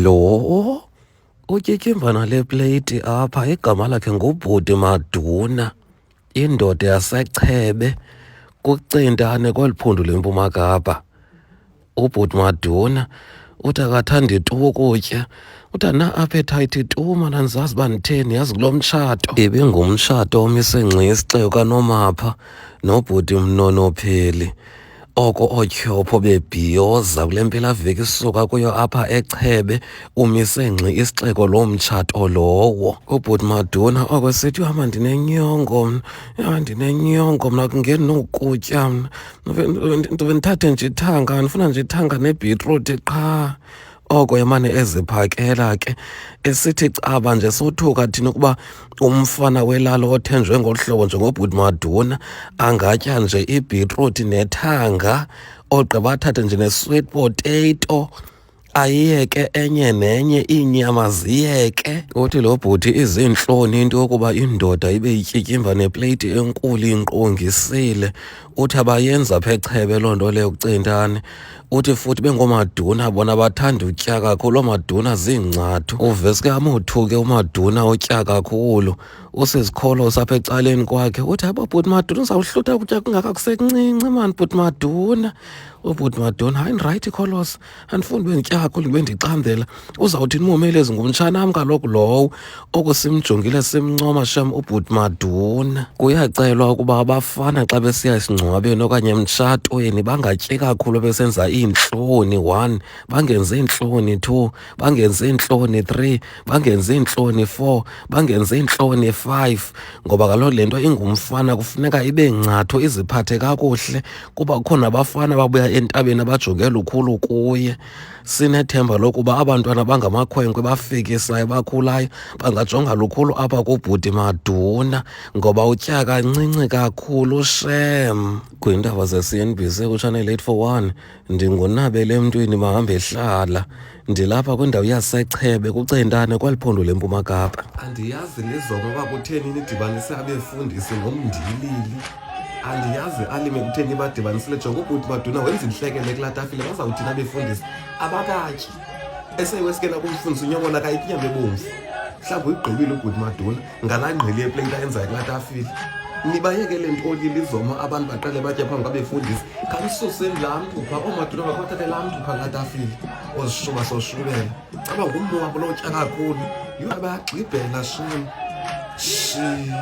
Lo utyityimvana lepleyiti apha igama lakhe ngubhuti Maduna, indoda yaseChebe kuCentane kweli phondo leMpuma Kapa. Ubhuti Maduna uthi akathandi tu ukutya, uthi ana-appetite tu mana ndizazi uba nditheni. Yazi kulo mtshato ibingumtshato omise ngxi isixeko kaNomapha nobhuti Mnonopheli, oko ootyhopho bebhiyoza kule mpelaveki isuka kuyo apha eChebe, umise ngxi isixeko loo mtshato lowo. Ubhuti Maduna oko sithi uhamba ndinenyongo mna, ndinenyongo mna kungenokutya mna, ndobe ndithathe nje ithanga, ndifuna nje ithanga nebhitruthi qha. Oko emane eziphakela ke esithi caba nje sothuka thina ukuba umfana welali othenjwe ngolu hlobo njengobhuti Maduna angatya nje ibhitruthi nethanga, ogqiba athathe nje ne-sweet potato ayiyeke enye nenye, iinyama ziyeke. Uthi lo bhuti izintloni into yokuba indoda ibe ityityimva nepleyiti enkulu inqongisile. Uthi abayenza apha eChebe loo nto leyo kuCentane. Uthi futhi bengooMaduna bona bathanda utya kakhulu, ooMaduna ziingcathu. Uveske amothu ke uMaduna otya kakhulu, usizikholosa apha ecaleni kwakhe. Uthi hayi bhuti Maduna uzawuhlutha ukutya kungaka kusekuncinci mani bhuti Maduna. Ubhuti Maduna, hayi ndirayithi kholosa, andifuni ube nditya kakhulu ndibe ndicandela. Uzawuthi ndimomelezi ngumtshanam kaloku lowo. Oku simjongile simncoma shem ubhuti Maduna. Kuyacelwa ukuba abafana xa besiya esingcwabeni okanye emtshatweni bangatyi kakhulu besenza iintloni. 1, bangenzi iintloni. 2, bangenzi iintloni. 3, bangenzi iintloni. 4, bangenzi iintloni. 5, ngoba kaloku le nto ingumfana kufuneka ibe ngcathu, iziphathe kakuhle, kuba kukhona abafana babuya entabeni abajonge lukhulu kuye. Sinethemba lokuba abantwana bangamakhwenkwe bafikisayo bakhulayo bangajonga lukhulu apha kubhuti Maduna, ngoba utya kancinci kakhulu shem. Kwiindaba ze-CNBC kuChannel 841 ndingunabele emntwini mahambe ehlala. Ndilapha kwindawo yaseChebe kuCentane kweli phondo leMpuma Kapa. Andiyazi Lizomo uba kutheni nidibanise abefundisi ngomndilili. Andiyazi alime kutheni ibadibanisile. Jonga ubhuti Maduna wenza intlekele kulaa tafile, bazawuthini abefundisi abakatyi. Eseyiwesikela kumfundisi unyobola kayiphi inyama ebomvu. Mhlawumbi uyigqibile ubhuti Maduna ngalaa ngqili yepleyiti ayenzayo kulaa tafile. Nibayekele ntoni Lizomo abantu baqale batya phambi kwabefundisi. Khanisuseni laa mntu phaa, ooMaduna bakathathe laa mntu phaa kulaa tafile ozishuba soshubela. Caba ngummo wabo lo utya kakhulu. Yho bayagxibhela shem. Shi.